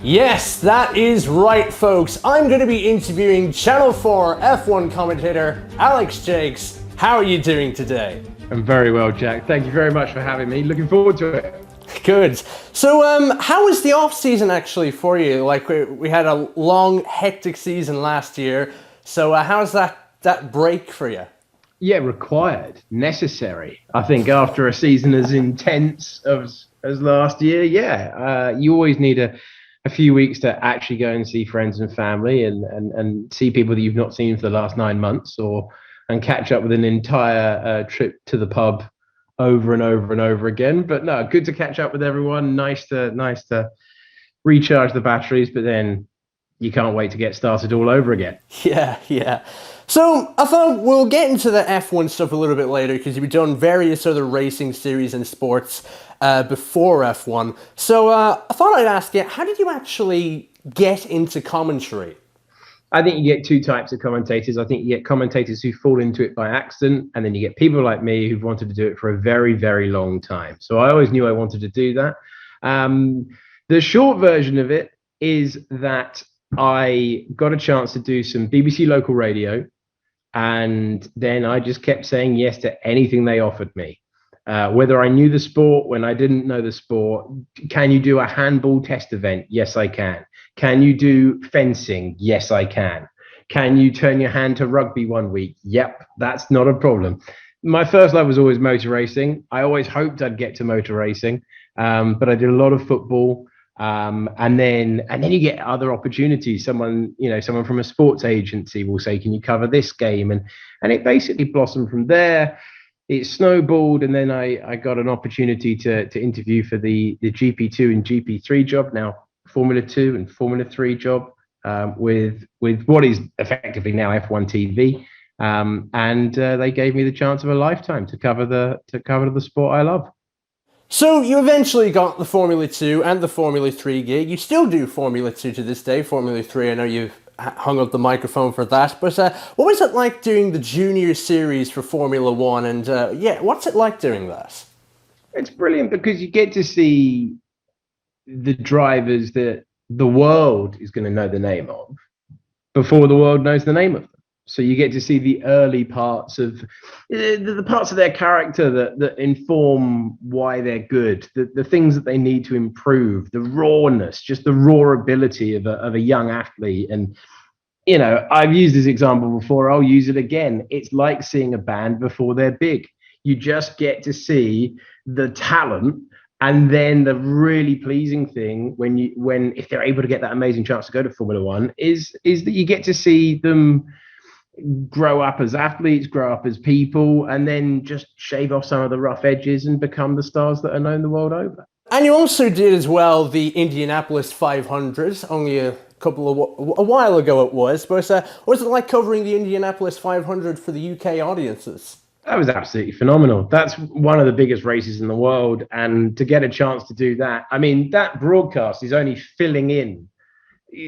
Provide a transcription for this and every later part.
Yes, that is right, folks. I'm going to be interviewing Channel 4 F1 commentator Alex Jacques. How are you doing today? I'm very well, Jack. Thank you very much for having me. Looking forward to it. Good. So, how was the off season actually for you? Like we had a long, hectic season last year. So, how's that break for you? Yeah, required, necessary. I think after a season as intense as last year, you always need a few weeks to actually go and see friends and family and see people that you've not seen for the last 9 months, and catch up with an entire trip to the pub over and over and over again. But no, good to catch up with everyone. Nice to recharge the batteries, but then you can't wait to get started all over again. Yeah. So I thought we'll get into the F1 stuff a little bit later because you've done various other racing series and sports before F1. So I thought I'd ask you, how did you actually get into commentary? I think you get two types of commentators. I think you get commentators who fall into it by accident, and then you get people like me who've wanted to do it for a very, very long time. So I always knew I wanted to do that. The short version of it is that I got a chance to do some BBC local radio, and then I just kept saying yes to anything they offered me. Whether I knew the sport, when I didn't know the sport. Can you do a handball test event? Yes, I can. Can you do fencing? Yes, I can. Can you turn your hand to rugby one week? Yep, that's not a problem. My first love was always motor racing. I always hoped I'd get to motor racing, but I did a lot of football. And then you get other opportunities. Someone from a sports agency will say, can you cover this game? And it basically blossomed from there. It snowballed, and then I got an opportunity to interview for the GP2 and GP3 job, now Formula 2 and Formula 3 job, with what is effectively now F1 TV. And they gave me the chance of a lifetime to cover the sport I love. So you eventually got the Formula 2 and the Formula 3 gig. You still do Formula 2 to this day. Formula 3, I know you've hung up the microphone for that. But what was it like doing the junior series for Formula 1? And what's it like doing that? It's brilliant because you get to see the drivers that the world is going to know the name of before the world knows the name of them. So you get to see the early parts of the parts of their character that inform why they're good, the things that they need to improve, the rawness, just the raw ability of a young athlete. And, I've used this example before. I'll use it again. It's like seeing a band before they're big. You just get to see the talent. And then the really pleasing thing if they're able to get that amazing chance to go to Formula 1 is that you get to see them grow up as athletes, grow up as people, and then just shave off some of the rough edges and become the stars that are known the world over. And you also did as well the Indianapolis 500, only a while ago it was. But what was it like covering the Indianapolis 500 for the UK audiences? That was absolutely phenomenal. That's one of the biggest races in the world, and to get a chance to do that, I mean, that broadcast is only filling in,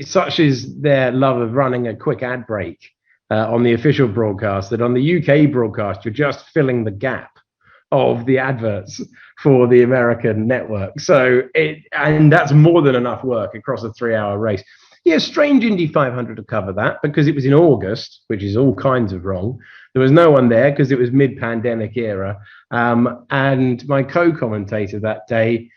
such is their love of running a quick ad break on the official broadcast, that on the UK broadcast, you're just filling the gap of the adverts for the American network. And that's more than enough work across a 3-hour race. Yeah, strange Indy 500 to cover that because it was in August, which is all kinds of wrong. There was no one there because it was mid-pandemic era. And my co-commentator that day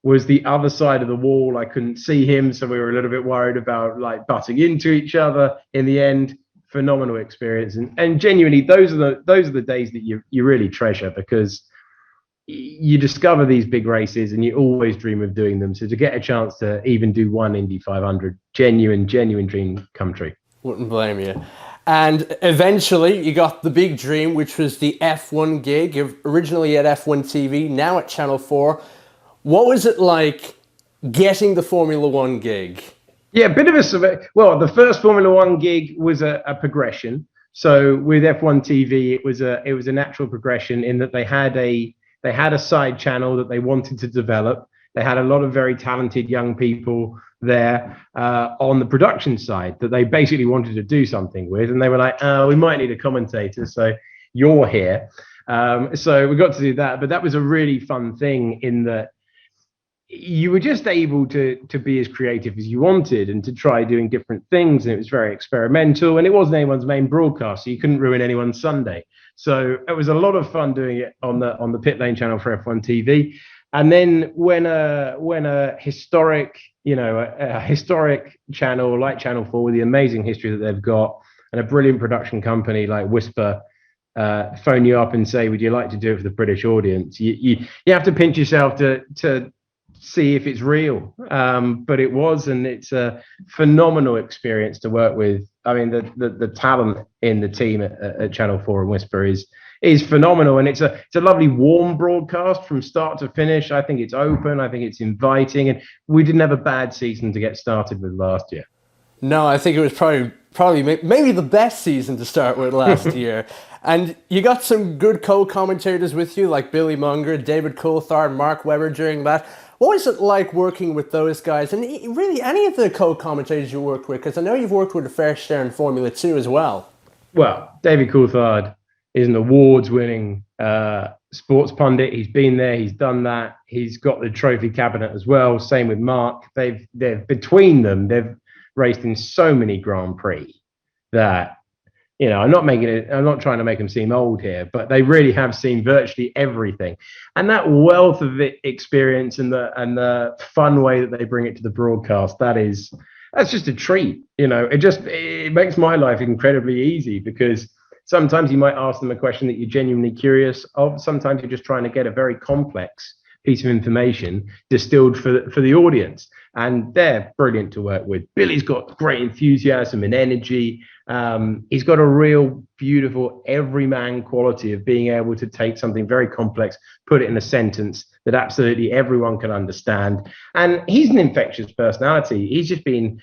was the other side of the wall. I couldn't see him, so we were a little bit worried about butting into each other. In the end, phenomenal experience, and genuinely those are the days that you really treasure, because you discover these big races and you always dream of doing them. So to get a chance to even do one Indy 500, genuine dream come true. Wouldn't blame you. And eventually you got the big dream, which was the F1 gig, originally at F1 TV, now at Channel 4. What was it like getting the Formula 1 gig? Yeah, a bit of well, the first Formula 1 gig was a progression. So with F1 TV, it was a natural progression in that they had a side channel that they wanted to develop. They had a lot of very talented young people there on the production side that they basically wanted to do something with, and they were like, we might need a commentator, so you're here. So we got to do that, but that was a really fun thing in that you were just able to be as creative as you wanted and to try doing different things. And it was very experimental, and it wasn't anyone's main broadcast, so you couldn't ruin anyone's Sunday. So it was a lot of fun doing it on the Pit Lane channel for F1 TV. And then when a historic, a historic channel like Channel 4 with the amazing history that they've got and a brilliant production company like Whisper phone you up and say, would you like to do it for the British audience? You have to pinch yourself to see if it's real. But it was, and it's a phenomenal experience to work with. I mean, the talent in the team at Channel 4 and Whisper is phenomenal, and it's a lovely warm broadcast from start to finish. I think it's open, I think it's inviting, and we didn't have a bad season to get started with last year. No, I think it was probably maybe the best season to start with last year. And you got some good co-commentators with you, like Billy Munger, David Coulthard, Mark Webber during that. What was it like working with those guys, and really any of the co-commentators you worked with? Because I know you've worked with a fair share in Formula 2 as well. Well, David Coulthard is an awards-winning sports pundit. He's been there, he's done that. He's got the trophy cabinet as well. Same with Mark. They've between them, they've raced in so many Grand Prix that, I'm not trying to make them seem old here, but they really have seen virtually everything. And that wealth of experience and the fun way that they bring it to the broadcast, that's just a treat. It makes my life incredibly easy, because sometimes you might ask them a question that you're genuinely curious of. Sometimes you're just trying to get a very complex piece of information distilled for the audience. And they're brilliant to work with. Billy's got great enthusiasm and energy. He's got a real beautiful everyman quality of being able to take something very complex, put it in a sentence that absolutely everyone can understand. And he's an infectious personality. He's just been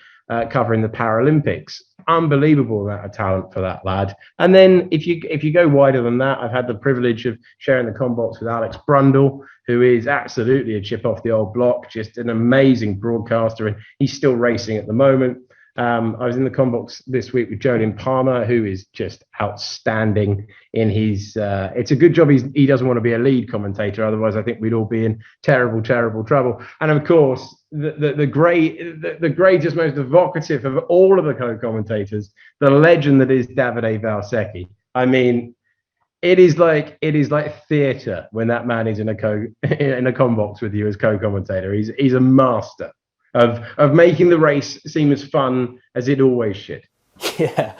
covering the Paralympics. Unbelievable amount of talent for that lad. And then if you go wider than that, I've had the privilege of sharing the combox with Alex Brundle, who is absolutely a chip off the old block, just an amazing broadcaster, and he's still racing at the moment. I was in the combox this week with Jolyn Palmer, who is just outstanding in his it's a good job he doesn't want to be a lead commentator, otherwise I think we'd all be in terrible trouble. And of course the greatest, most evocative of all of the co-commentators, the legend that is Davide Valsecchi. I mean, it is like theatre when that man is in a combox with you as co-commentator. He's a master of making the race seem as fun as it always should. Yeah.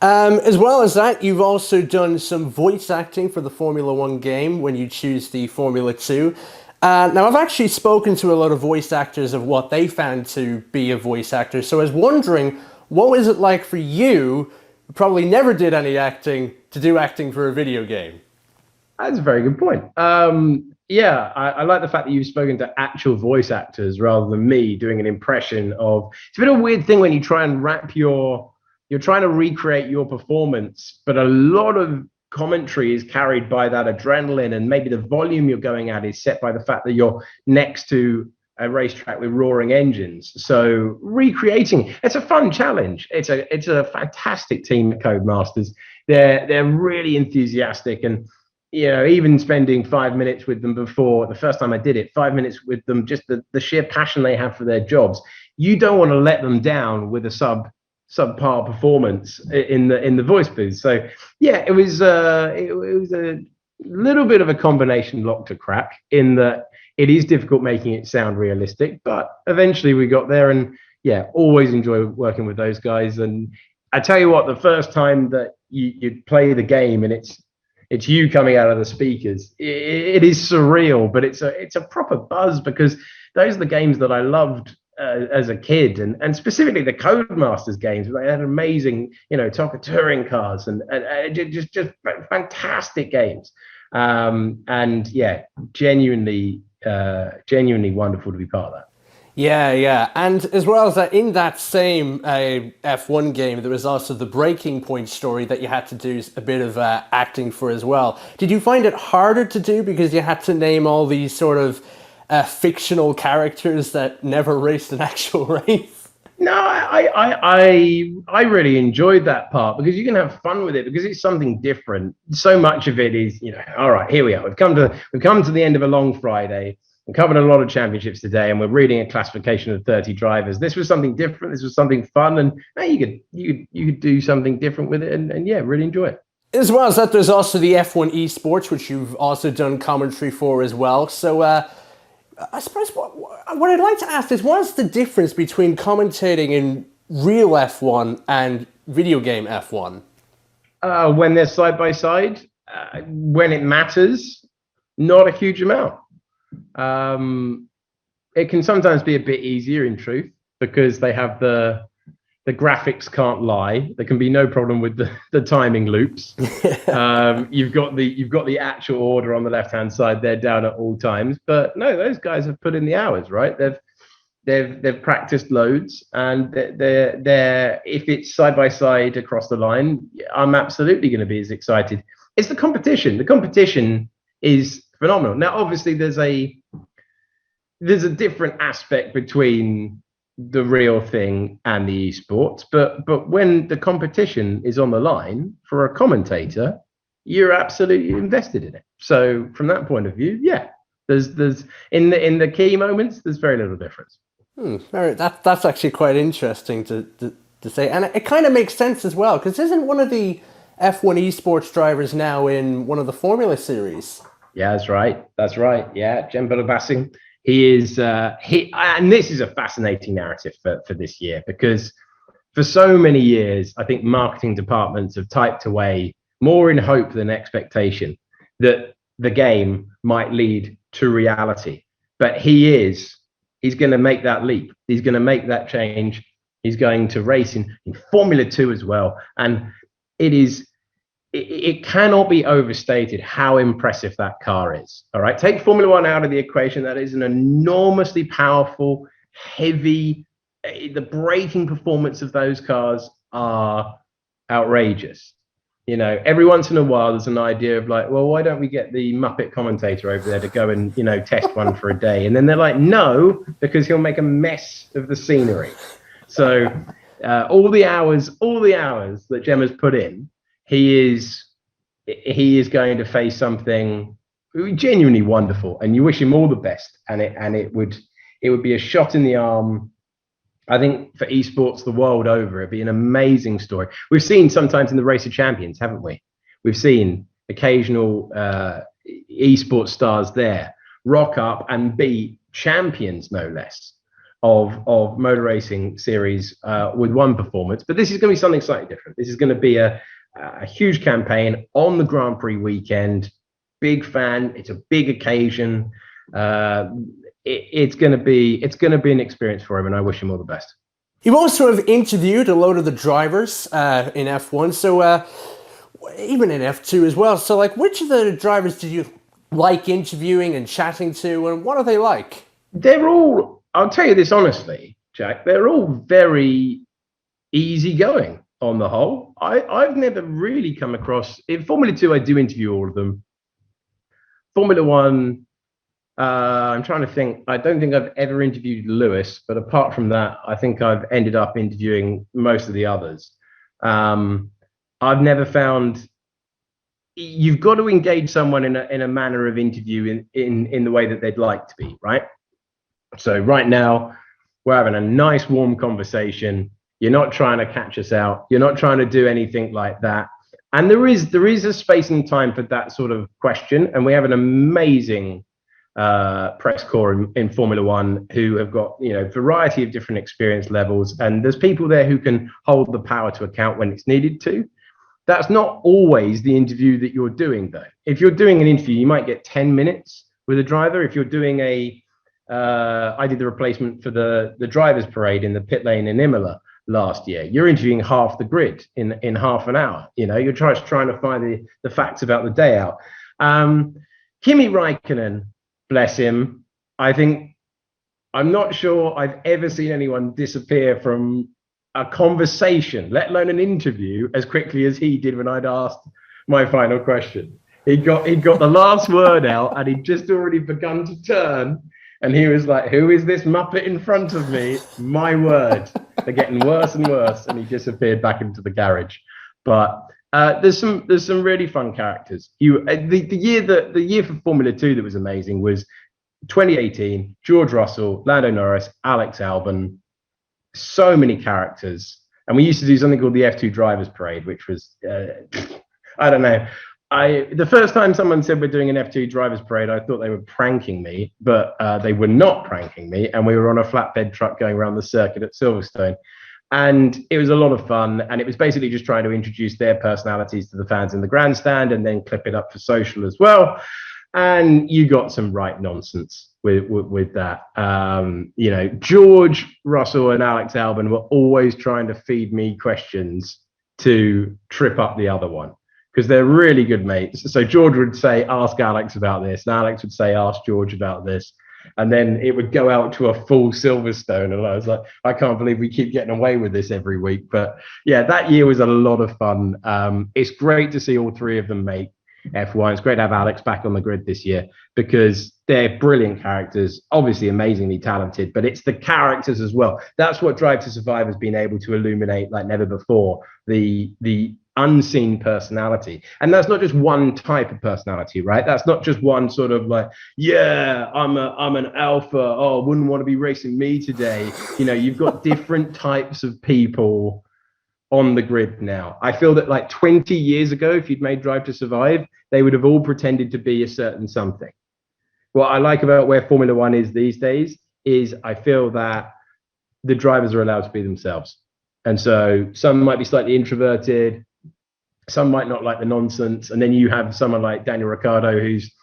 As well as that, you've also done some voice acting for the Formula 1 game when you choose the Formula 2. Now, I've actually spoken to a lot of voice actors of what they found to be a voice actor. So I was wondering, what was it like for you, who probably never did any acting, to do acting for a video game? That's a very good point. Yeah, I like the fact that you've spoken to actual voice actors rather than me doing an impression of. It's a bit of a weird thing when you try and you're trying to recreate your performance, but a lot of commentary is carried by that adrenaline, and maybe the volume you're going at is set by the fact that you're next to a racetrack with roaring engines. So recreating, it's a fun challenge. It's a fantastic team at Codemasters. They're really enthusiastic, and even spending 5 minutes with them before the first time I did it, 5 minutes with them, just the sheer passion they have for their jobs. You don't want to let them down with a subpar performance in the voice booth. So yeah, it was a little bit of a combination lock to crack, in that it is difficult making it sound realistic, but eventually we got there. And yeah, always enjoy working with those guys. And I tell you what, the first time that you play the game and it's you coming out of the speakers, it is surreal, but it's a proper buzz, because those are the games that I loved as a kid, and specifically the Codemasters games. They had amazing, Tonka touring cars and just fantastic games. And yeah, genuinely wonderful to be part of that. Yeah. And as well as that, in that same F1 game, there was also the Breaking Point story that you had to do a bit of acting for as well. Did you find it harder to do because you had to name all these sort of fictional characters that never raced an actual race? No, I really enjoyed that part, because you can have fun with it, because it's something different. So much of it is, all right, here we are. We've come to the end of a long Friday. I'm covering a lot of championships today, and we're reading a classification of 30 drivers. This was something different. This was something fun, and hey, you could do something different with it, and yeah, really enjoy it. As well as that, there's also the F1 esports, which you've also done commentary for as well. So I suppose what I'd like to ask is, what's the difference between commentating in real F1 and video game F1? When they're side by side, when it matters, not a huge amount. It can sometimes be a bit easier in truth, because they have the graphics can't lie. There can be no problem with the timing loops. You've got the actual order on the left hand side. They're down at all times. But no, those guys have put in the hours, right? They've practiced loads, and they're if it's side by side across the line, I'm absolutely going to be as excited. It's the competition. The competition is phenomenal. Now, obviously, there's a different aspect between the real thing and the esports, but when the competition is on the line for a commentator, you're absolutely invested in it. So from that point of view, yeah, there's in the key moments, there's very little difference. That's actually quite interesting to say, and it kind of makes sense as well, because isn't one of the F1 esports drivers now in one of the Formula series? Yeah, that's right. Yeah, Bölükbaşı. He is and this is a fascinating narrative for this year, because for so many years, I think marketing departments have typed away more in hope than expectation that the game might lead to reality. But he's going to make that leap. He's going to make that change. He's going to race in Formula 2 as well. And it cannot be overstated how impressive that car is. All right, take Formula 1 out of the equation. That is an enormously powerful, heavy, the braking performance of those cars are outrageous. You know, every once in a while there's an idea of like, well, why don't we get the Muppet commentator over there to go and, you know, test one for a day? And then they're like, no, because he'll make a mess of the scenery. So all the hours that Gemma's put in, he is going to face something genuinely wonderful, and you wish him all the best. And it would be a shot in the arm, I think, for esports the world over. It'd be an amazing story. We've seen sometimes in the Race of Champions, haven't we? We've seen occasional esports stars there rock up and be champions, no less, of motor racing series with one performance. But this is going to be something slightly different. This is going to be a huge campaign on the Grand Prix weekend. Big fan. It's a big occasion. It's going to be an experience for him, and I wish him all the best. You also have interviewed a load of the drivers in F1, so even in F2 as well. So, like, which of the drivers did you like interviewing and chatting to, and what are they like? They're all, I'll tell you this honestly, Jack, they're all very easygoing on the whole. I've never really come across, in Formula 2, I do interview all of them. Formula 1, I'm trying to think. I don't think I've ever interviewed Lewis, but apart from that, I think I've ended up interviewing most of the others. I've never found, you've got to engage someone in a manner of interview in the way that they'd like to be, right? So right now, we're having a nice warm conversation. You're not trying to catch us out. You're not trying to do anything like that. And there is a space and time for that sort of question. And we have an amazing press corps in Formula 1 who have got, you know, variety of different experience levels. And there's people there who can hold the power to account when it's needed to. That's not always the interview that you're doing, though. If you're doing an interview, you might get 10 minutes with a driver. If you're doing I did the replacement for the drivers parade in the pit lane in Imola last year. You're interviewing half the grid in half an hour. You know, you're trying to find the facts about the day out. Kimi Räikkönen, bless him. I'm not sure I've ever seen anyone disappear from a conversation, let alone an interview, as quickly as he did when I'd asked my final question. He got the last word out, and he'd just already begun to turn. And he was like, who is this Muppet in front of me? My word. They're getting worse and worse. And he disappeared back into the garage. But there's some really fun characters. The year for Formula 2 that was amazing was 2018, George Russell, Lando Norris, Alex Albon, so many characters. And we used to do something called the F2 Drivers Parade, which was, I don't know. The first time someone said we're doing an F2 Drivers Parade, I thought they were pranking me, but they were not pranking me. And we were on a flatbed truck going around the circuit at Silverstone. And it was a lot of fun. And it was basically just trying to introduce their personalities to the fans in the grandstand and then clip it up for social as well. And you got some right nonsense with that. You know, George Russell and Alex Albon were always trying to feed me questions to trip up the other one, because they're really good mates. So George would say, ask Alex about this, and Alex would say, ask George about this. And then it would go out to a full Silverstone. And I was like, I can't believe we keep getting away with this every week. But yeah, that year was a lot of fun. It's great to see all three of them make F1. It's great to have Alex back on the grid this year, because they're brilliant characters, obviously amazingly talented, but it's the characters as well. That's what Drive to Survive has been able to illuminate like never before, the unseen personality. And that's not just one type of personality, right? That's not just one sort of like, yeah, I'm an alpha, oh, wouldn't want to be racing me today. You know, you've got different types of people on the grid now. I feel that like 20 years ago, if you'd made Drive to Survive, they would have all pretended to be a certain something. What I like about where Formula One is these days is I feel that the drivers are allowed to be themselves. And so some might be slightly introverted, some might not like the nonsense. And then you have someone like Daniel Ricciardo, who's,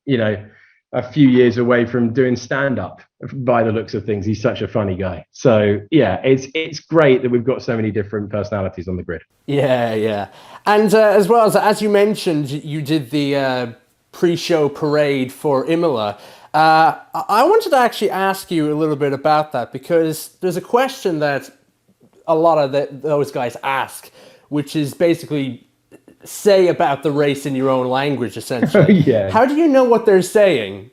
you know, a few years away from doing stand-up by the looks of things. He's such a funny guy. So yeah, it's great that we've got so many different personalities on the grid. Yeah. And as well as you mentioned, you did the pre-show parade for Imola. I wanted to actually ask you a little bit about that, because there's a question that a lot of those guys ask, which is basically say about the race in your own language, essentially. Yeah. How do you know what they're saying?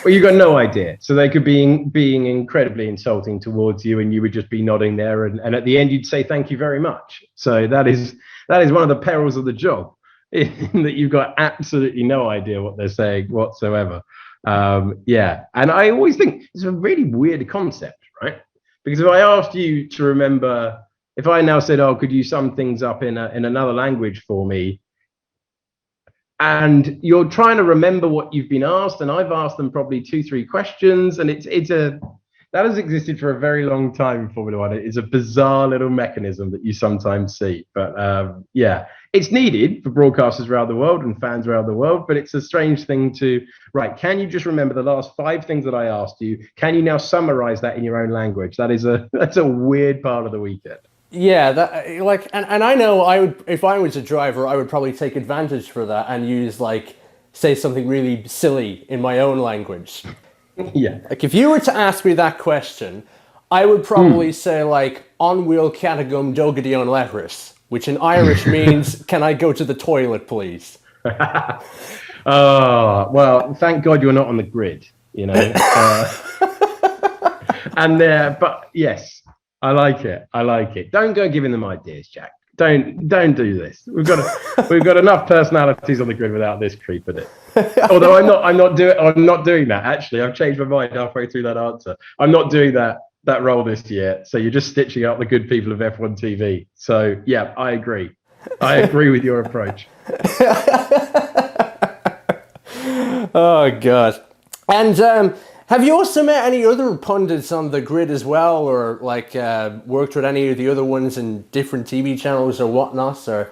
Well, you got no idea. So they could be being incredibly insulting towards you, and you would just be nodding there, and at the end you'd say thank you very much. So that is one of the perils of the job, in that you've got absolutely no idea what they're saying whatsoever. Yeah, and I always think it's a really weird concept, right? Because if I asked you to remember, if I now said, oh, could you sum things up in another language for me? And you're trying to remember what you've been asked, and I've asked them probably 2-3 questions, and that has existed for a very long time in Formula One. It's a bizarre little mechanism that you sometimes see, but yeah, it's needed for broadcasters around the world and fans around the world. But it's a strange thing to, right? Can you just remember the last 5 things that I asked you? Can you now summarize that in your own language? That's a weird part of the weekend. Yeah, that, like, and I know I would, if I was a driver, I would probably take advantage for that and use, like, say something really silly in my own language. Yeah. Like, if you were to ask me that question, I would probably say, like, on wheel catagum dogadion letters, which in Irish means, can I go to the toilet, please? Oh, well, thank God you're not on the grid, you know. But yes. I like it. Don't go giving them ideas, Jack. Don't do this. We've got enough personalities on the grid without this creep in it. Although I'm not doing that. Actually, I've changed my mind halfway through that answer. I'm not doing that role this year. So you're just stitching up the good people of F1 TV. So yeah, I agree. I agree with your approach. Oh God. And have you also met any other pundits on the grid as well, or like worked with any of the other ones in different TV channels or whatnot? Or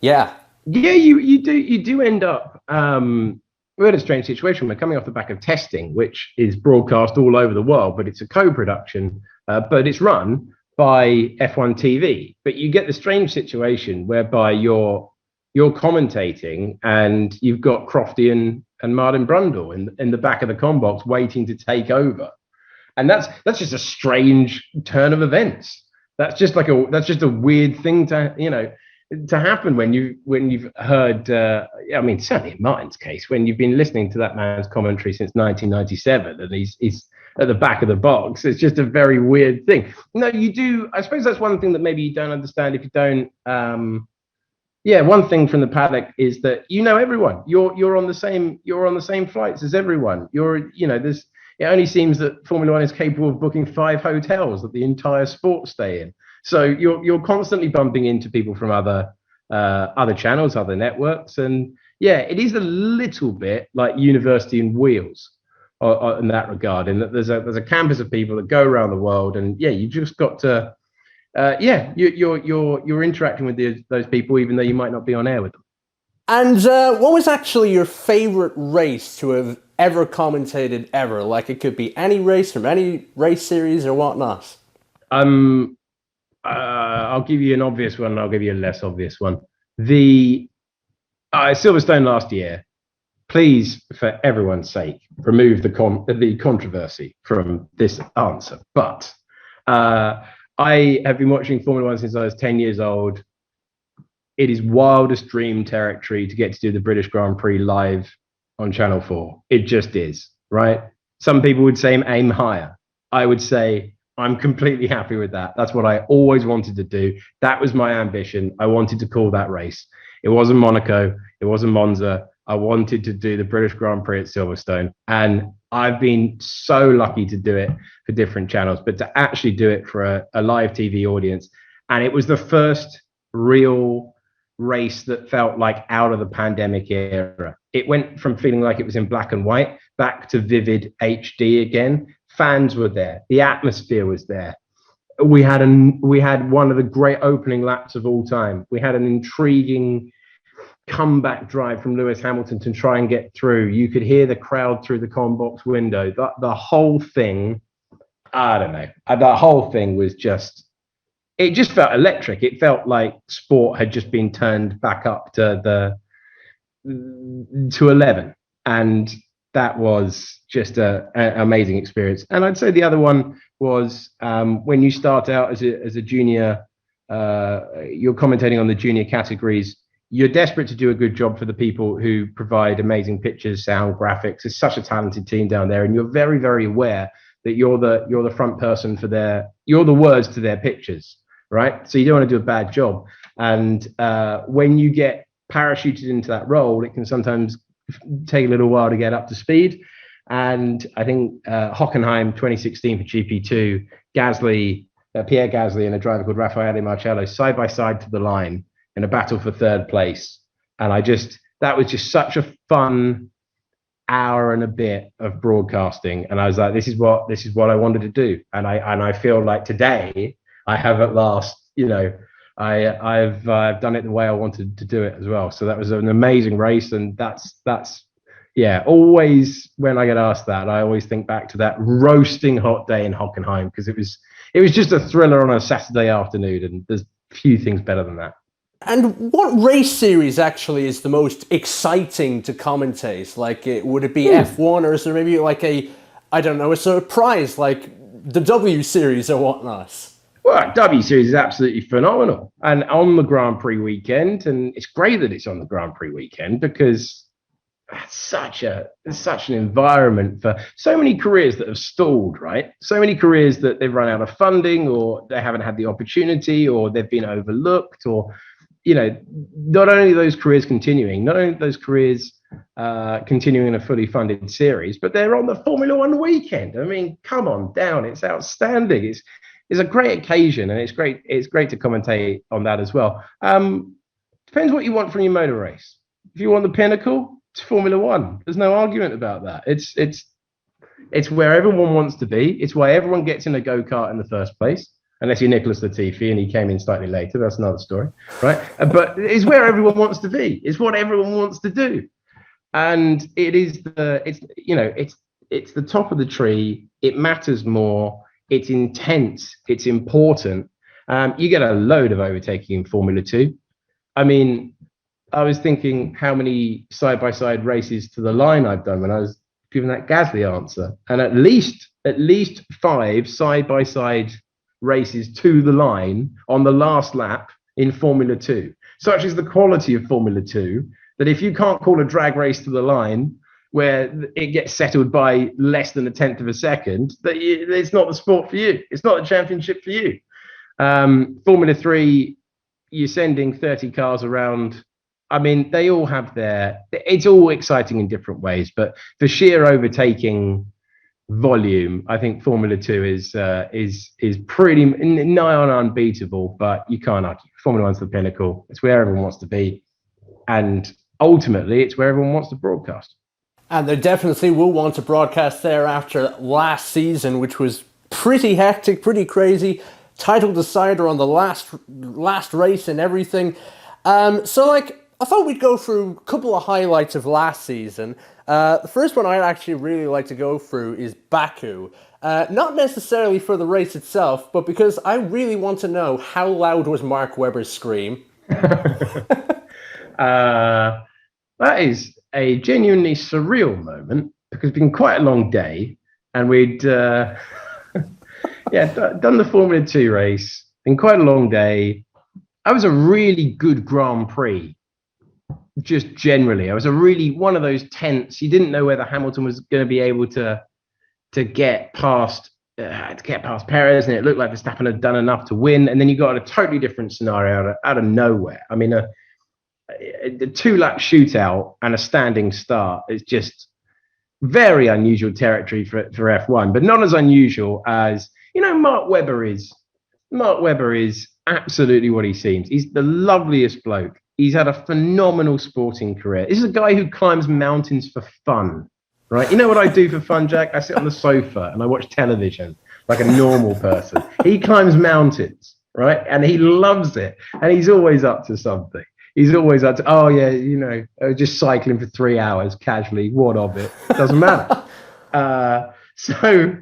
yeah, you do end up. We're in a strange situation. We're coming off the back of Testing, which is broadcast all over the world, but it's a co-production, but it's run by F1 TV. But you get the strange situation whereby you're commentating, and you've got Crofty and Martin Brundle in the back of the comm box waiting to take over, and that's just a strange turn of events. That's just a weird thing to happen when you've heard. I mean, certainly in Martin's case, when you've been listening to that man's commentary since 1997, and he's at the back of the box. It's just a very weird thing. No, you do. I suppose that's one thing that maybe you don't understand if you don't. Yeah, one thing from the paddock is that you know everyone. You're on the same flights as everyone. There's it only seems that Formula One is capable of booking 5 hotels that the entire sport stay in. So you're constantly bumping into people from other channels, other networks, and yeah, it is a little bit like university in wheels in that regard. In that there's a campus of people that go around the world, and yeah, you just got to you're interacting with those people, even though you might not be on air with them. And what was actually your favorite race to have ever commentated ever? Like, it could be any race from any race series or whatnot. I'll give you an obvious one, and I'll give you a less obvious one. The Silverstone last year. Please, for everyone's sake, remove the controversy from this answer. But I have been watching Formula One since I was 10 years old. It is wildest dream territory to get to do the British Grand Prix live on Channel 4. It just is, right? Some people would say aim higher. I would say I'm completely happy with that. That's what I always wanted to do. That was my ambition. I wanted to call that race. It wasn't Monaco. It wasn't Monza. I wanted to do the British Grand Prix at Silverstone. And I've been so lucky to do it for different channels, but to actually do it for a live TV audience. And it was the first real race that felt like out of the pandemic era. It went from feeling like it was in black and white back to vivid HD again. Fans were there. The atmosphere was there. We had one of the great opening laps of all time. We had an intriguing comeback drive from Lewis Hamilton to try and get through. You could hear the crowd through the comm box window. The whole thing, I don't know. The whole thing was just, it just felt electric. It felt like sport had just been turned back up to 11. And that was just an amazing experience. And I'd say the other one was when you start out as a junior, you're commentating on the junior categories. You're desperate to do a good job for the people who provide amazing pictures, sound, graphics. It's such a talented team down there, and you're very, very aware that you're the front person for you're the words to their pictures, right? So you don't want to do a bad job. And when you get parachuted into that role, it can sometimes take a little while to get up to speed. And I think Hockenheim 2016 for GP2, Pierre Gasly and a driver called Raffaele Marcello side by side to the line in a battle for third place. And that was just such a fun hour and a bit of broadcasting. And I was like, this is what I wanted to do. And I feel like today I have at last, I've done it the way I wanted to do it as well. So that was an amazing race. And that's always when I get asked that, I always think back to that roasting hot day in Hockenheim, because it was just a thriller on a Saturday afternoon, and there's few things better than that. And what race series actually is the most exciting to commentate? Like, would it be F1, or is there maybe like a surprise like the W Series or whatnot? Well, W Series is absolutely phenomenal, and on the Grand Prix weekend, and it's great that it's on the Grand Prix weekend because it's such an environment for so many careers that have stalled, right? So many careers that they've run out of funding, or they haven't had the opportunity, or they've been overlooked, or not only those careers continuing in a fully funded series, but they're on the Formula One weekend. I mean, come on down. It's outstanding. It's a great occasion, and it's great to commentate on that as well. Depends what you want from your motor race. If you want the pinnacle, it's Formula One. There's no argument about that. It's where everyone wants to be. It's why everyone gets in a go-kart in the first place. Unless you're Nicholas Latifi and he came in slightly later, that's another story, right? But it's where everyone wants to be. It's what everyone wants to do, and it's the top of the tree. It matters more. It's intense. It's important. You get a load of overtaking in Formula 2. I mean, I was thinking how many side-by-side races to the line I've done when I was giving that Gasly answer, and at least 5 side-by-side races to the line on the last lap in Formula 2. Such is the quality of Formula 2 that if you can't call a drag race to the line where it gets settled by less than 1/10 of a second, that it's not the sport for you. It's not the championship for you. Formula 3, you're sending 30 cars around. I mean, they all have it's all exciting in different ways, but the sheer overtaking volume, I think Formula 2 is pretty nigh on unbeatable, but you can't argue. Formula 1's the pinnacle. It's where everyone wants to be. And ultimately, it's where everyone wants to broadcast. And they definitely will want to broadcast there after last season, which was pretty hectic, pretty crazy. Title decider on the last race and everything. So, like, I thought we'd go through a couple of highlights of last season. The first one I'd actually really like to go through is Baku. Not necessarily for the race itself, but because I really want to know how loud was Mark Webber's scream. That is a genuinely surreal moment because it's been quite a long day, and we'd done the Formula 2 race. Been quite a long day. I was a really good Grand Prix. Just generally, I was a really one of those tense. You didn't know whether Hamilton was going to be able to get past Perez, and it looked like Verstappen had done enough to win. And then you got a totally different scenario out of nowhere. I mean, a 2-lap shootout and a standing start is just very unusual territory for F1, but not as unusual as Mark Webber is. Mark Webber is absolutely what he seems. He's the loveliest bloke. He's had a phenomenal sporting career. This is a guy who climbs mountains for fun, right? You know what I do for fun, Jack? I sit on the sofa and I watch television like a normal person. He climbs mountains, right? And he loves it. And he's always up to something. He's always up to, just cycling for 3 hours casually. What of it? Doesn't matter. So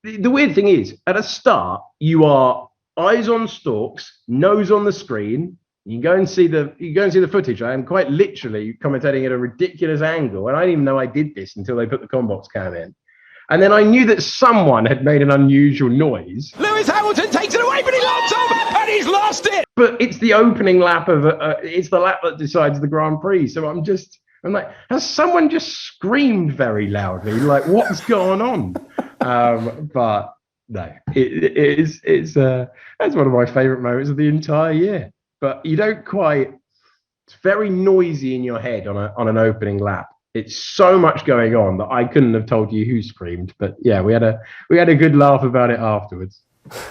the weird thing is, at a start, you are eyes on stalks, nose on the screen. You can go and see the footage. I am quite literally commentating at a ridiculous angle, and I didn't even know I did this until they put the Combox cam in. And then I knew that someone had made an unusual noise. Lewis Hamilton takes it away, but he lost off, and he's lost it. But it's the opening lap of it's the lap that decides the Grand Prix. So I'm like, has someone just screamed very loudly? Like, what's going on? But no, it's one of my favourite moments of the entire year. But you don't quite. It's very noisy in your head on an opening lap. It's so much going on that I couldn't have told you who screamed. But yeah, we had a good laugh about it afterwards.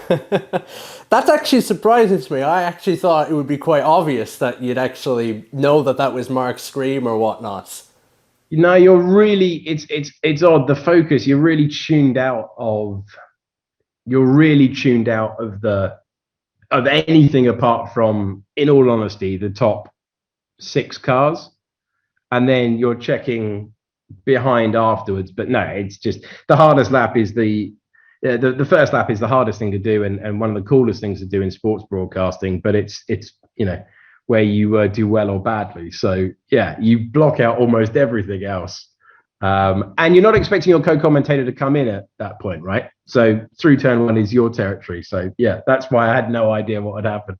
That's actually surprising to me. I actually thought it would be quite obvious that you'd actually know that was Mark's scream or whatnot. You're really. It's odd. The focus. You're really tuned out of of anything apart from, in all honesty, the top 6 cars, and then you're checking behind afterwards. But no, it's just the hardest lap is the first lap is the hardest thing to do, and one of the coolest things to do in sports broadcasting. But it's where you do well or badly. So yeah, you block out almost everything else. And you're not expecting your co-commentator to come in at that point, right? So through turn 1 is your territory. So yeah, that's why I had no idea what had happened.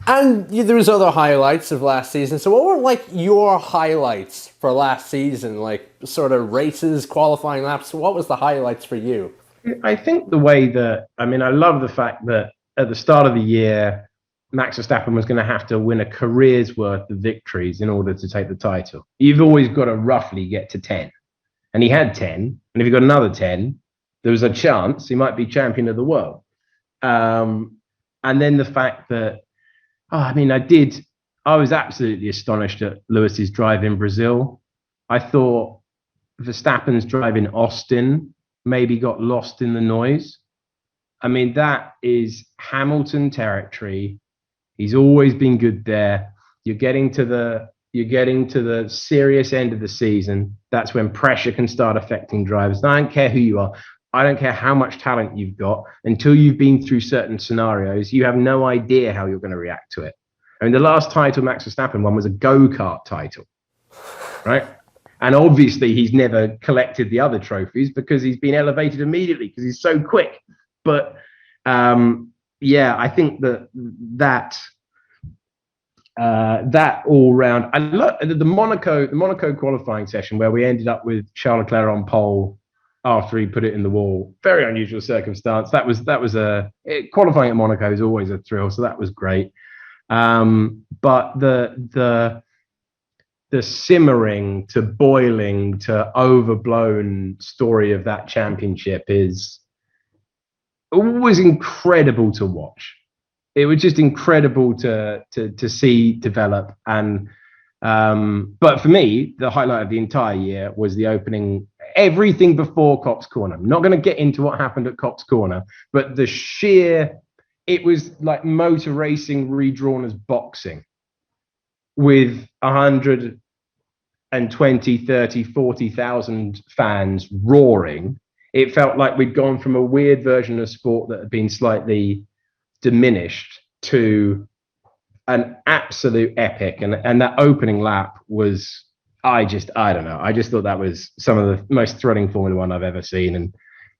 And there was other highlights of last season. So what were like your highlights for last season? Like sort of races, qualifying laps. What was the highlights for you? I think I love the fact that at the start of the year, Max Verstappen was going to have to win a career's worth of victories in order to take the title. You've always got to roughly get to 10. And he had 10. And if he got another 10, there was a chance he might be champion of the world. And then the fact that, I was absolutely astonished at Lewis's drive in Brazil. I thought Verstappen's drive in Austin maybe got lost in the noise. I mean, that is Hamilton territory. He's always been good there. You're getting to the serious end of the season. That's when pressure can start affecting drivers. And I don't care who you are. I don't care how much talent you've got. Until you've been through certain scenarios, you have no idea how you're going to react to it. I mean, the last title Max Verstappen won was a go-kart title, right? And obviously he's never collected the other trophies because he's been elevated immediately because he's so quick. But I think that all round. I love the Monaco qualifying session where we ended up with Charles Leclerc on pole after he put it in the wall. Very unusual circumstance. That was qualifying at Monaco is always a thrill, so that was great. But the the simmering to boiling to overblown story of that championship is always incredible to watch. It was just incredible to see develop. And but for me, the highlight of the entire year was the opening. Everything before Cox Corner. I'm not going to get into what happened at Cox Corner, but the sheer, it was like motor racing redrawn as boxing, with 120, 30, 40,000 fans roaring. It felt like we'd gone from a weird version of sport that had been slightly diminished to an absolute epic. And that opening lap was, I don't know. I just thought that was some of the most thrilling Formula One I've ever seen. And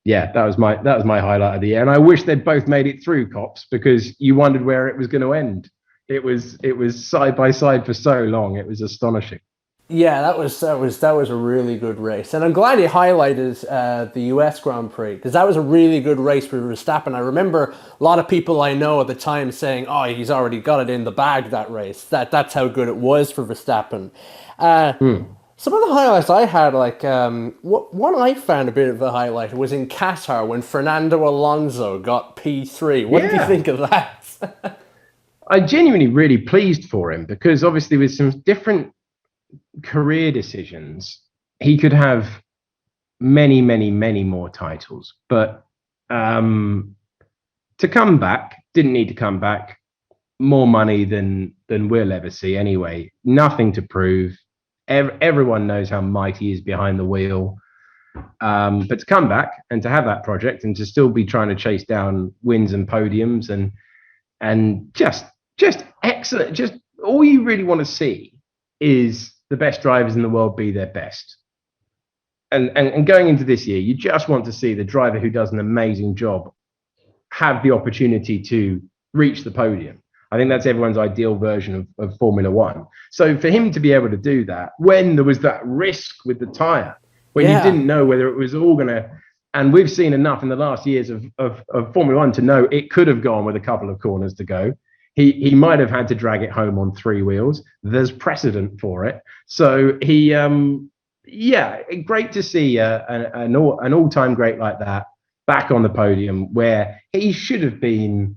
yeah, that was my highlight of the year. And I wish they'd both made it through, Cops, because you wondered where it was going to end. It was side by side for so long. It was astonishing. Yeah, that was a really good race, and I'm glad you highlighted the US Grand Prix, because that was a really good race for Verstappen. I remember a lot of people I know at the time saying, "Oh, he's already got it in the bag, that race." That's how good it was for Verstappen. Some of the highlights I had, like one I found a bit of a highlight was in Qatar when Fernando Alonso got P3. What did you think of that? I genuinely really pleased for him, because obviously with some different career decisions, he could have many, many, many more titles. But to come back, didn't need to come back. More money than we'll ever see anyway. Nothing to prove. Everyone knows how mighty he is behind the wheel. But to come back and to have that project and to still be trying to chase down wins and podiums and just excellent. Just all you really want to see is the best drivers in the world be their best. And going into this year, you just want to see the driver who does an amazing job have the opportunity to reach the podium. I think that's everyone's ideal version of Formula One. So for him to be able to do that when there was that risk with the tyre, when you didn't know whether it was all going to, and we've seen enough in the last years of Formula One to know it could have gone with a couple of corners to go. He might have had to drag it home on three wheels. There's precedent for it. So great to see an all-time great like that back on the podium, where he should have been.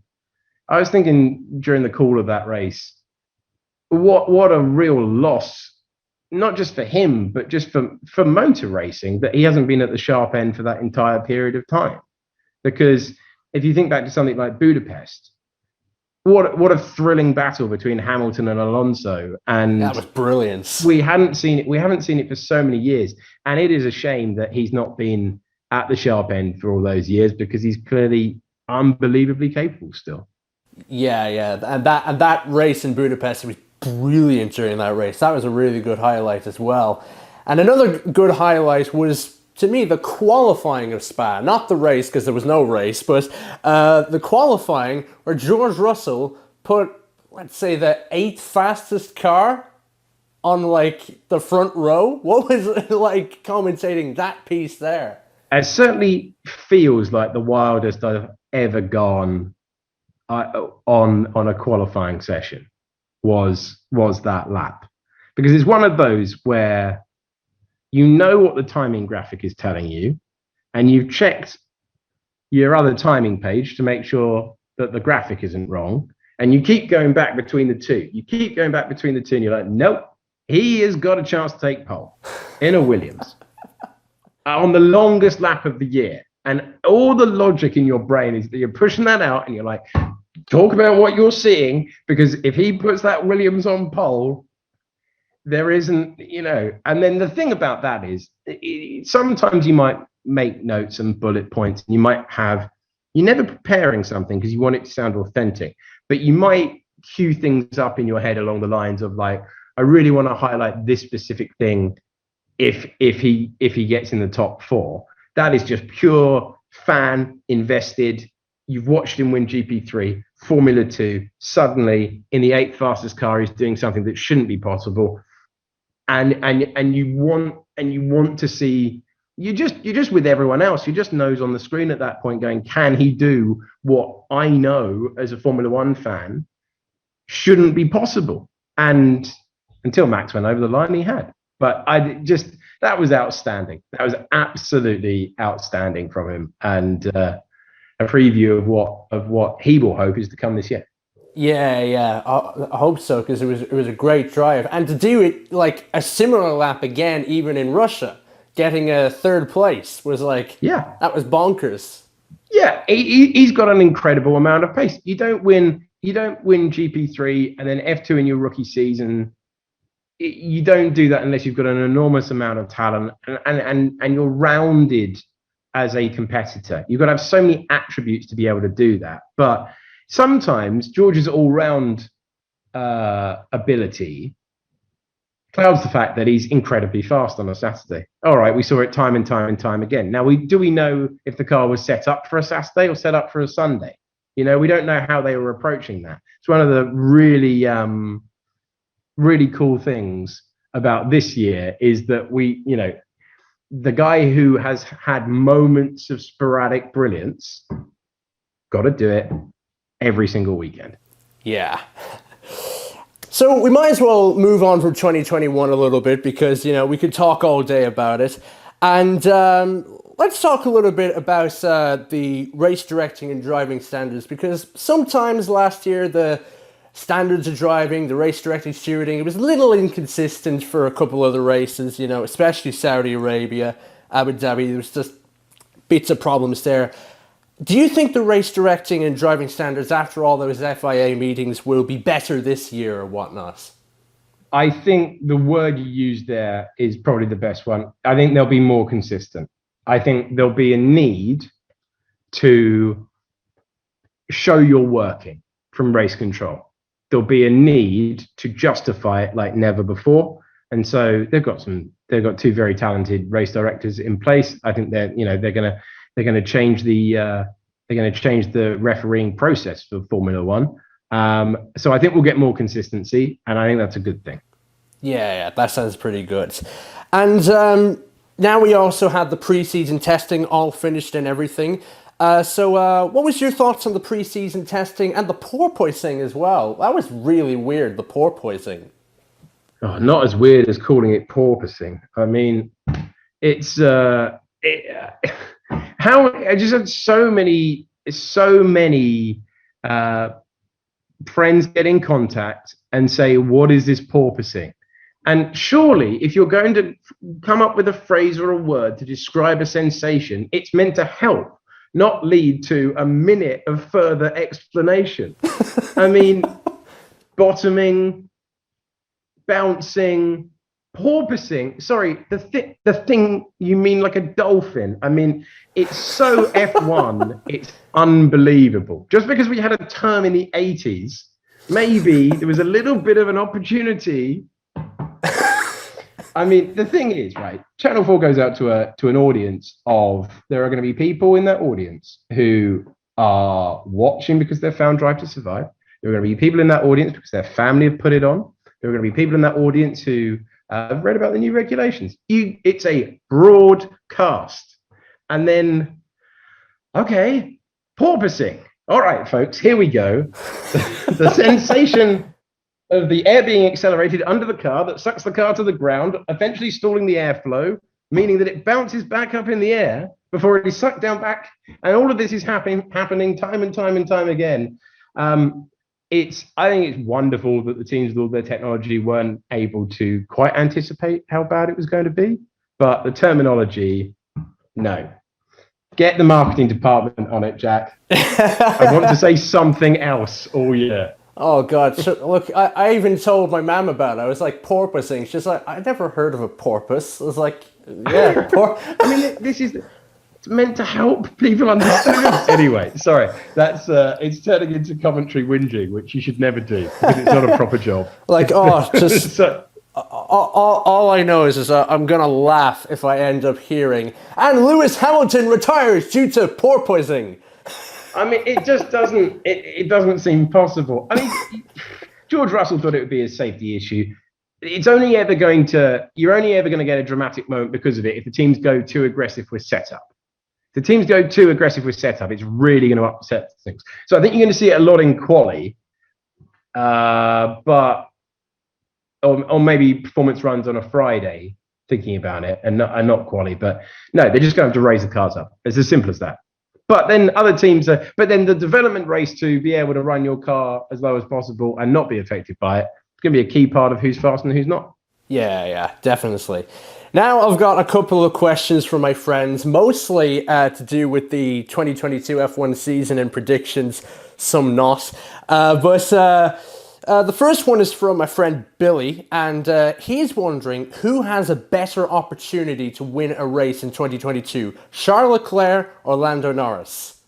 I was thinking during the call of that race, what a real loss, not just for him, but just for motor racing, that he hasn't been at the sharp end for that entire period of time. Because if you think back to something like Budapest, what a thrilling battle between Hamilton and Alonso, and that was brilliant. We haven't seen it for so many years, and it is a shame that he's not been at the sharp end for all those years, because he's clearly unbelievably capable still. Yeah, and that race in Budapest was brilliant during that race. That was a really good highlight as well. And another good highlight was, to me, the qualifying of Spa. Not the race, because there was no race, but the qualifying where George Russell put, let's say, the 8th fastest car on, like, the front row. What was it like commentating that piece there? It certainly feels like the wildest I've ever gone on a qualifying session was that lap. Because it's one of those where you know what the timing graphic is telling you, and you've checked your other timing page to make sure that the graphic isn't wrong, and you keep going back between the two. And you're like, nope, he has got a chance to take pole in a Williams on the longest lap of the year. And all the logic in your brain is that you're pushing that out, and you're like, talk about what you're seeing, because if he puts that Williams on pole, there isn't, and then the thing about that is sometimes you might make notes and bullet points, and you're never preparing something because you want it to sound authentic, but you might cue things up in your head along the lines of, like, I really want to highlight this specific thing if he gets in the top 4. That is just pure fan invested. You've watched him win GP3, Formula 2. Suddenly, in the 8th fastest car, he's doing something that shouldn't be possible. And you want to see. You're just with everyone else. You just nose on the screen at that point, going, can he do what I know as a Formula One fan shouldn't be possible? And until Max went over the line, he had. But that was outstanding. That was absolutely outstanding from him, and a preview of what he will hope is to come this year. Yeah, I hope so, because it was a great drive, and to do it like a similar lap again, even in Russia, getting a third place was that was bonkers. Yeah, he's got an incredible amount of pace. You don't win GP3 and then F2 in your rookie season. You don't do that unless you've got an enormous amount of talent and you're rounded as a competitor. You've got to have so many attributes to be able to do that. But sometimes George's all-round ability clouds the fact that he's incredibly fast on a Saturday. All right, we saw it time and time again. Now, do we know if the car was set up for a Saturday or set up for a Sunday? We don't know how they were approaching that. It's one of the really cool things about this year is that the guy who has had moments of sporadic brilliance got to do it every single weekend. Yeah. So we might as well move on from 2021 a little bit, because we could talk all day about it, and let's talk a little bit about the race directing and driving standards, because sometimes last year the standards of driving, the race directing, stewarding, it was a little inconsistent for a couple of the races, especially Saudi Arabia, Abu Dhabi. There was just bits of problems there. Do you think the race directing and driving standards after all those FIA meetings will be better this year or whatnot? I think the word you used there is probably the best one. I think they'll be more consistent. I think there'll be a need to show you're working from race control. There'll be a need to justify it like never before. And so they've got two very talented race directors in place. I think they're going to change the refereeing process for Formula One. So I think we'll get more consistency, and I think that's a good thing. Yeah, that sounds pretty good. And now we also had the pre-season testing all finished and everything. So what was your thoughts on the pre-season testing and the porpoising as well? That was really weird, the porpoising. Oh, not as weird as calling it porpoising. I mean, it's how I just had so many friends get in contact and say, what is this porpoising? And surely if you're going to come up with a phrase or a word to describe a sensation, it's meant to help, not lead to a minute of further explanation. I mean, bottoming, bouncing, porpoising. Sorry, the thing you mean like a dolphin. I mean, it's so F1, it's unbelievable. Just because we had a term in the 80s, maybe there was a little bit of an opportunity. I mean, the thing is, right, Channel 4 goes out to an audience of, there are going to be people in that audience who are watching because they've found Drive to Survive. There are going to be people in that audience because their family have put it on. There are going to be people in that audience who have read about the new regulations. It's a broadcast. And then, okay, porpoising. All right, folks, here we go. The sensation of the air being accelerated under the car that sucks the car to the ground, eventually stalling the airflow, meaning that it bounces back up in the air before it is sucked down back. And all of this is happening time and time again. I think it's wonderful that the teams with all their technology weren't able to quite anticipate how bad it was going to be. But the terminology, no. Get the marketing department on it, Jack. I want to say something else all year. Oh, God. So, look, I even told my mum about it. I was like, porpoising. She's like, I never heard of a porpoise. I was like, yeah, I mean, it's meant to help people understand. Anyway, sorry. That's it's turning into commentary whinging, which you should never do because it's not a proper job. Like, just all I know is I'm gonna laugh if I end up hearing, and Lewis Hamilton retires due to porpoising. I mean, it just doesn't. It doesn't seem possible. I mean, George Russell thought it would be a safety issue. You're only ever going to get a dramatic moment because of it if the teams go too aggressive with setup. If the teams go too aggressive with setup, it's really going to upset things. So I think you're going to see it a lot in quali. But or maybe performance runs on a Friday, thinking about it, and not quali. But no, they're just going to have to raise the cars up. It's as simple as that. But then other teams but then the development race to be able to run your car as low as possible and not be affected by it, it's going to be a key part of who's fast and who's not. Yeah, definitely. Now I've got a couple of questions from my friends, mostly to do with the 2022 F1 season and predictions, some not. The first one is from my friend Billy, and he's wondering who has a better opportunity to win a race in 2022, Charles Leclerc or Lando Norris?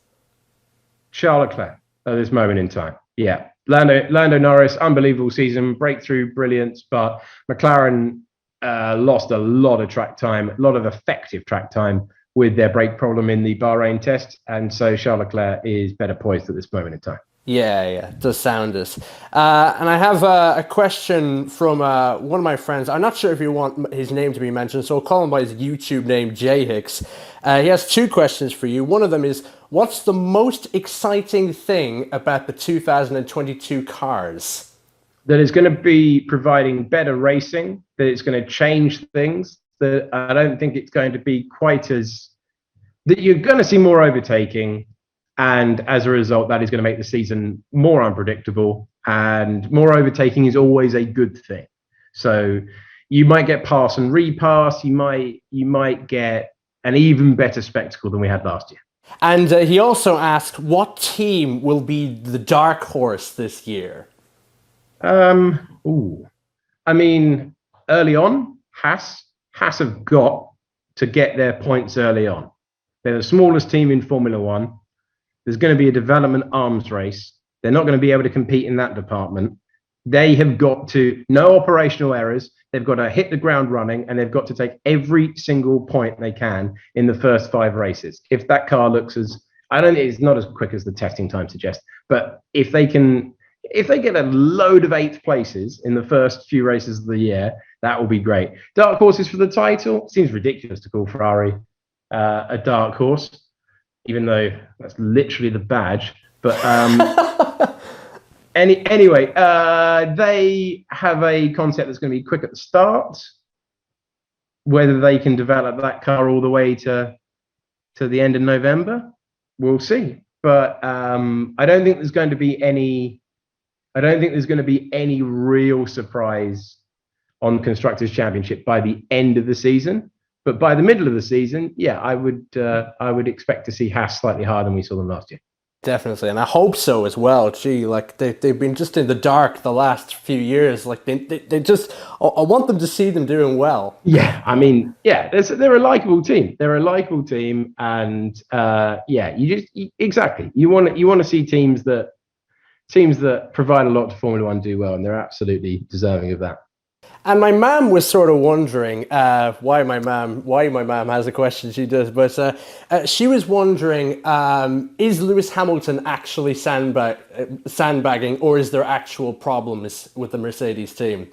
Charles Leclerc at this moment in time. Yeah. Lando Norris, unbelievable season, breakthrough brilliance, but McLaren lost a lot of track time, a lot of effective track time with their brake problem in the Bahrain test, and so Charles Leclerc is better poised at this moment in time. Yeah, it does sound it. And I have a question from one of my friends. I'm not sure if you want his name to be mentioned, so I'll call him by his YouTube name, J Hicks. He has two questions for you. One of them is, what's the most exciting thing about the 2022 cars? That it's going to be providing better racing, that it's going to change things, that I don't think it's going to be quite as... that you're going to see more overtaking, and as a result, that is going to make the season more unpredictable, and more overtaking is always a good thing. So you might get pass and repass, you might get an even better spectacle than we had last year. And he also asked, what team will be the dark horse this year? I mean, early on, Haas have got to get their points early on. They're the smallest team in Formula One. There's going to be a development arms race. They're not going to be able to compete in that department. They have got to, no operational errors. They've got to hit the ground running, and they've got to take every single point they can in the first 5 races. If that car looks I don't think it's not as quick as the testing time suggests, but if they get a load of 8th places in the first few races of the year, that will be great. Dark horses for the title. Seems ridiculous to call Ferrari a dark horse, even though that's literally the badge. But anyway, they have a concept that's going to be quick at the start. Whether they can develop that car all the way to the end of November, we'll see. But I don't think there's going to be any real surprise on Constructors' Championship by the end of the season. But by the middle of the season, yeah, I would expect to see Haas slightly higher than we saw them last year. Definitely, and I hope so as well. Gee, like they've been just in the dark the last few years. Like they just, I want them to see them doing well. Yeah, I mean, yeah, they're a likable team. They're a likable team, and yeah, exactly. You want to see teams that provide a lot to Formula One do well, and they're absolutely deserving of that. And my mum was sort of wondering why my mum has a question she does, but she was wondering, is Lewis Hamilton actually sandbagging, or is there actual problems with the Mercedes team?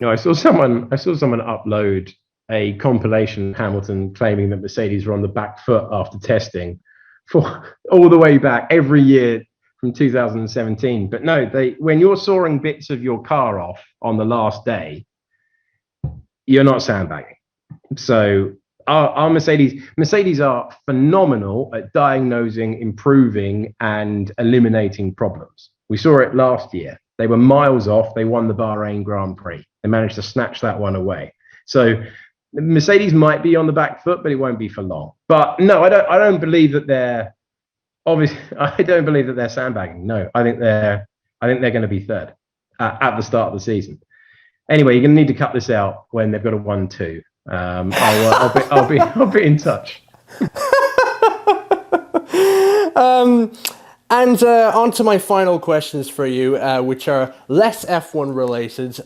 I saw someone upload a compilation of Hamilton claiming that Mercedes were on the back foot after testing for all the way back every year from 2017. But no, when you're sawing bits of your car off on the last day, you're not sandbagging. So our Mercedes are phenomenal at diagnosing, improving, and eliminating problems. We saw it last year. They were miles off. They won the Bahrain Grand Prix. They managed to snatch that one away. So Mercedes might be on the back foot, but it won't be for long. But no, I don't believe that they're I don't believe that they're sandbagging. No, I think they're going to be third at the start of the season. Anyway, you're going to need to cut this out when they've got a 1-2. I'll be in touch. And on to my final questions for you, which are less F1 related.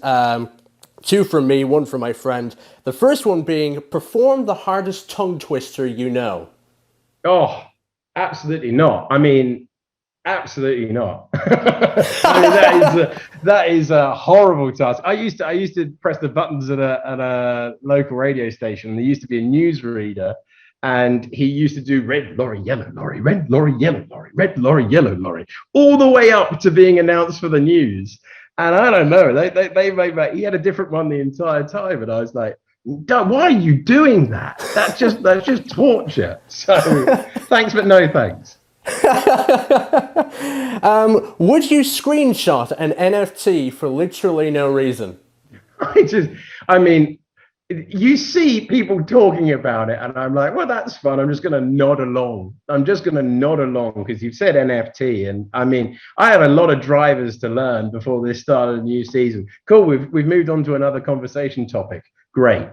2 from me, 1 from my friend. The first one being, perform the hardest tongue twister you know. Oh, absolutely not. I mean, absolutely not. I mean, that is a horrible task. I used to press the buttons at a local radio station. There used to be a newsreader, and he used to do red lorry, yellow lorry, red lorry, yellow lorry, red lorry, yellow lorry, all the way up to being announced for the news. And I don't know, they made that. He had a different one the entire time, and I was like, why are you doing that? That's just torture. So thanks, but no thanks. Would you screenshot an NFT for literally no reason? I mean, you see people talking about it, and I'm like, well, that's fun. I'm just going to nod along. Because you've said NFT, and I mean, I have a lot of drivers to learn before this start of the new season. Cool, we've moved on to another conversation topic. Great.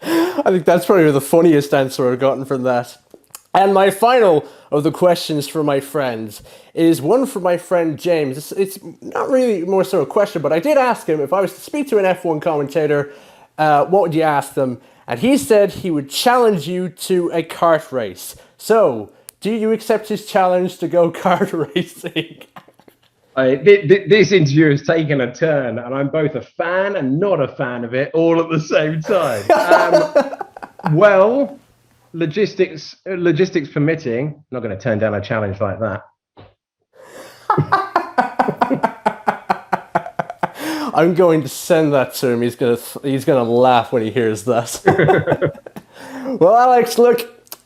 I think that's probably the funniest answer I've gotten from that. And my final of the questions for my friends is one from my friend James. It's not really more so a question, but I did ask him if I was to speak to an F1 commentator, what would you ask them? And he said he would challenge you to a kart race. So, do you accept his challenge to go kart racing? This interview has taken a turn, and I'm both a fan and not a fan of it all at the same time. Well, logistics permitting, I'm not going to turn down a challenge like that. I'm going to send that to him. He's gonna laugh when he hears that. Well, Alex, look,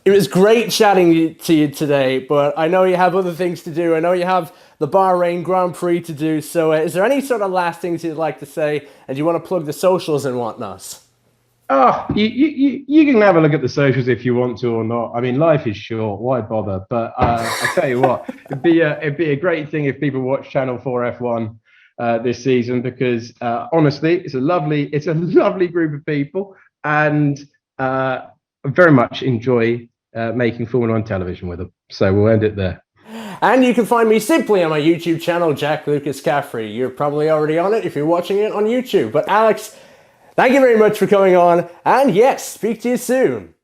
it was great chatting to you today, but I know you have other things to do. I know you have the Bahrain Grand Prix to do. So is there any sort of last things you'd like to say? And do you want to plug the socials and whatnot? Oh, you can have a look at the socials if you want to or not. I mean, life is short. Why bother? But I tell you what, it'd be a great thing if people watch Channel 4 F1 this season, because honestly, it's a lovely group of people, and I very much enjoy making Formula 1 television with them. So we'll end it there. And you can find me simply on my YouTube channel, Jack Lucas Caffrey. You're probably already on it if you're watching it on YouTube. But Alex, thank you very much for coming on, and yes, speak to you soon.